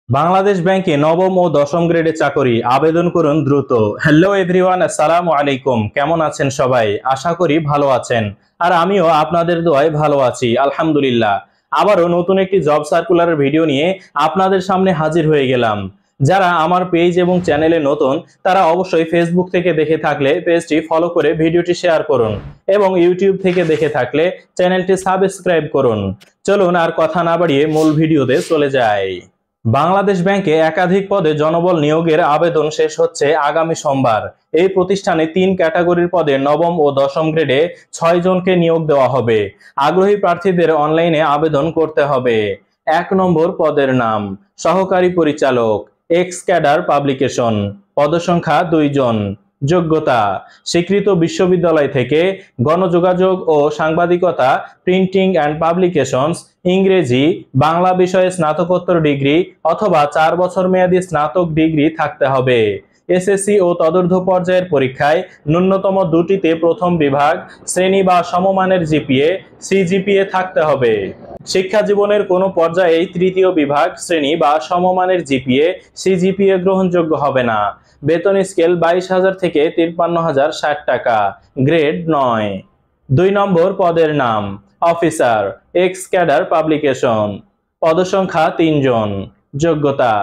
বাংলাদেশ ব্যাংকে নবম ও দশম গ্রেডে চাকরি আবেদন করুন দ্রুত। হ্যালো এভরিওয়ান, আসসালামু আলাইকুম। কেমন আছেন সবাই? আশা করি ভালো আছেন। আর আমিও আপনাদের দোয়ায় ভালো আছি, আলহামদুলিল্লাহ। আবারও নতুন একটি জব সার্কুলারের ভিডিও নিয়ে আপনাদের সামনে হাজির হয়ে গেলাম। যারা আমার পেজ এবং চ্যানেলে নতুন তারা অবশ্যই ফেসবুক থেকে দেখে থাকলে পেজটি ফলো করে ভিডিওটি শেয়ার করুন এবং ইউটিউব থেকে দেখে থাকলে চ্যানেলটি সাবস্ক্রাইব করুন। চলুন আর কথা না বাড়িয়ে মূল ভিডিওতে চলে যাই। বাংলাদেশ ব্যাংকে একাধিক পদে জনবল নিয়োগের আবেদন শেষ হচ্ছে আগামী সোমবার। এই প্রতিষ্ঠানে 3 ক্যাটাগরির পদে নবম ও দশম গ্রেডে 6 জনকে নিয়োগ দেওয়া হবে। আগ্রহী প্রার্থীদের অনলাইনে আবেদন করতে হবে। 1 নম্বর পদের নাম সহকারী পরিচালক, এক্স ক্যাডার পাবলিকেশন, পদসংখ্যা 2 জন। যোগ্যতা স্বীকৃত বিশ্ববিদ্যালয় থেকে গণযোগাযোগ ও সাংবাদিকতা, প্রিন্টিং অ্যান্ড পাবলিকেশনস, ইংরেজি, বাংলা বিষয়ে স্নাতকোত্তর ডিগ্রি অথবা 4 বছর মেয়াদী স্নাতক ডিগ্রি থাকতে হবে। এসএসসি ও তদূর্ধ্ব পর্যায়ের পরীক্ষায় ন্যূনতম 2টিতে প্রথম বিভাগ শ্রেণী বা সমমানের জিপিএ, সিজিপিএ থাকতে হবে। শিক্ষা জীবনের কোনো পর্যায়েই তৃতীয় বিভাগ শ্রেণী বা সমমানের জিপিএ, সিজিপিএ গ্রহণযোগ্য হবে না। বেতন স্কেল 22,000 থেকে 53,060 টাকা। গ্রেড 9। 2 নম্বর পদের নাম অফিসার, এক্স ক্যাডার পাবলিকেশন, পদসংখ্যা 3 জন। যোগ্যতা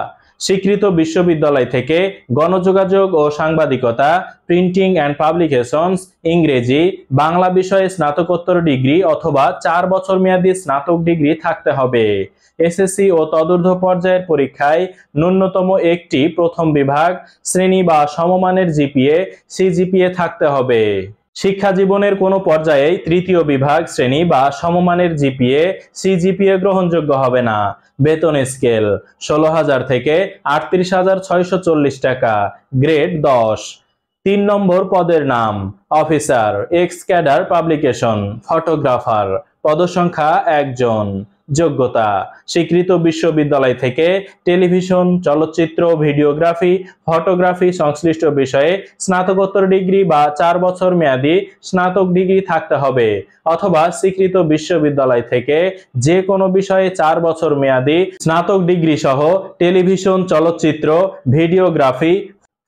স্বীকৃত বিশ্ববিদ্যালয় থেকে গণযোগাযোগ ও সাংবাদিকতা, প্রিন্টিং অ্যান্ড পাবলিকেশনস, ইংরেজি, বাংলা বিষয়ে স্নাতকোত্তর ডিগ্রি অথবা 4 বছর মেয়াদী স্নাতক ডিগ্রি থাকতে হবে। এসএসসি ও তদূর্ধ্ব পর্যায়ের পরীক্ষায় ন্যূনতম 1টি প্রথম বিভাগ শ্রেণী বা সমমানের জিপিএ, সিজিপিএ থাকতে হবে। শিক্ষা জীবনের কোনো পর্যায়েই তৃতীয় বিভাগ শ্রেণী বা সমমানের জিপিএ, সিজিপিএ গ্রহণযোগ্য হবে না। বেতন স্কেল 16,000 থেকে 38,640 টাকা। গ্রেড 10। 3 নম্বর পদের নাম officer, x cadre publication, photographer, পদসংখ্যা 1 জন। যোগ্যতা স্বীকৃত বিশ্ববিদ্যালয় থেকে টেলিভিশন, চলচ্চিত্র, ভিডিওগ্রাফি, ফটোগ্রাফি সংশ্লিষ্ট বিষয়ে স্নাতকোত্তর ডিগ্রি বা 4 বছর মেয়াদী স্নাতক ডিগ্রি থাকতে হবে অথবা স্বীকৃত বিশ্ববিদ্যালয় থেকে যে কোনো বিষয়ে 4 বছর মেয়াদী স্নাতক ডিগ্রি সহ টেলিভিশন, চলচ্চিত্র, ভিডিওগ্রাফি,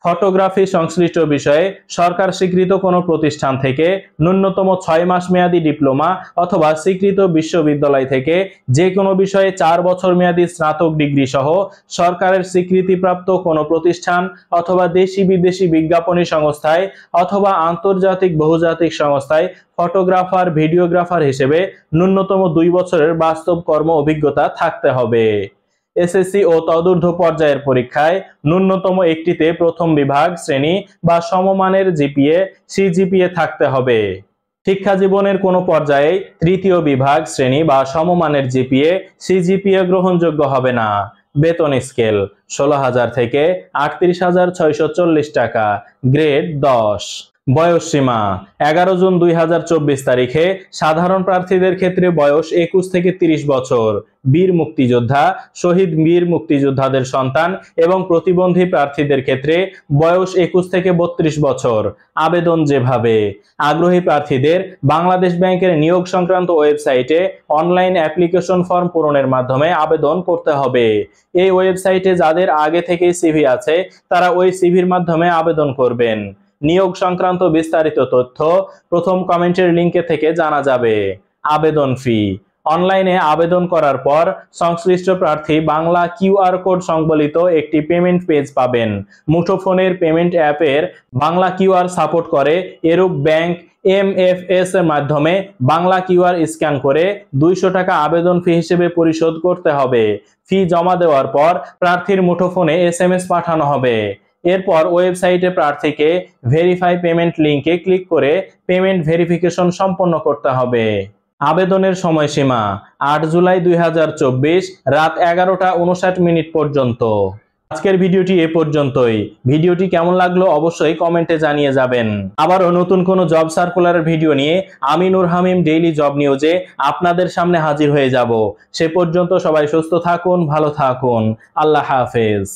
ফটোগ্রাফি সংশ্লিষ্ট বিষয়ে সরকার স্বীকৃত কোনো প্রতিষ্ঠান থেকে ন্যূনতম 6 মাস মেয়াদী ডিপ্লোমা অথবা স্বীকৃত বিশ্ববিদ্যালয় থেকে যে কোনো বিষয়ে 4 বছর মেয়াদী স্নাতক ডিগ্রি সহ সরকারের স্বীকৃতিপ্রাপ্ত কোনো প্রতিষ্ঠান অথবা দেশি বিদেশি বিজ্ঞাপনী সংস্থায় অথবা আন্তর্জাতিক বহুজাতিক সংস্থায় ফটোগ্রাফার, ভিডিওগ্রাফার হিসেবে ন্যূনতম 2 বছরের বাস্তব কর্ম অভিজ্ঞতা থাকতে হবে। এসএসসি ও তদূর্ধ্ব পর্যায়ের পরীক্ষায় ন্যূনতম 1টিতে প্রথম বিভাগ শ্রেণী বা সমমানের জিপিএ, সিজিপিএ থাকতে হবে। শিক্ষা জীবনের কোনো পর্যায়ে তৃতীয় বিভাগ শ্রেণী বা সমমানের জিপিএ, সিজিপিএ গ্রহণযোগ্য হবে না। বেতন স্কেল 16,000 থেকে 38,640 টাকা। গ্রেড 10। বয়স সীমা 11 জুন 2024 তারিখে সাধারণ প্রার্থীদের ক্ষেত্রে বয়স 21 থেকে 30 বছর, বীর মুক্তিযোদ্ধা, শহীদ বীর মুক্তিযোদ্ধাদের সন্তান এবং প্রতিবন্ধী প্রার্থীদের ক্ষেত্রে বয়স 21 থেকে 32 বছর। আবেদন যেভাবে আগ্রহী প্রার্থীদের বাংলাদেশ ব্যাংকের নিয়োগ সংক্রান্ত ওয়েবসাইটে অনলাইন অ্যাপ্লিকেশন ফর্ম পূরণের মাধ্যমে আবেদন করতে হবে। এই ওয়েবসাইটে যাদের আগে থেকেই সিভি আছে তারা ওই সিভির মাধ্যমে আবেদন করবেন। নিয়োগ সংক্রান্ত বিস্তারিত তথ্য প্রথম কমেন্টের লিংকে থেকে জানা যাবে। আবেদন ফি অনলাইনে আবেদন করার পর সংশ্লিষ্ট প্রার্থী বাংলা কিউআর কোড সংবলিত একটি পেমেন্ট পেজ পাবেন। মুঠোফোনের পেমেন্ট অ্যাপের বাংলা কিউআর সাপোর্ট করে এরূপ ব্যাংক এমএফএস এর মাধ্যমে বাংলা কিউআর স্ক্যান করে 200 টাকা আবেদন ফি হিসেবে পরিশোধ করতে হবে। ফি জমা দেওয়ার পর প্রার্থীর মুঠোফোনে এসএমএস পাঠানো হবে। এরপর ওয়েবসাইটে প্রার্থীকে ভেরিফাই পেমেন্ট লিংকে ক্লিক করে পেমেন্ট ভেরিফিকেশন সম্পন্ন করতে হবে। আবেদনের সময়সীমা 8 জুলাই 2024 রাত 11টা 59 পর্যন্ত। আজকের ভিডিওটি এ পর্যন্তই। ভিডিওটি কেমন লাগলো অবশ্যই কমেন্টে জানিয়ে যাবেন। আবারও নতুন কোনো জব সার্কুলারের ভিডিও নিয়ে আমি নূর হামিম ডেইলি জব নিউজে আপনাদের সামনে হাজির হয়ে যাব। সে পর্যন্ত সবাই সুস্থ থাকুন, ভালো থাকুন। আল্লাহ হাফেজ।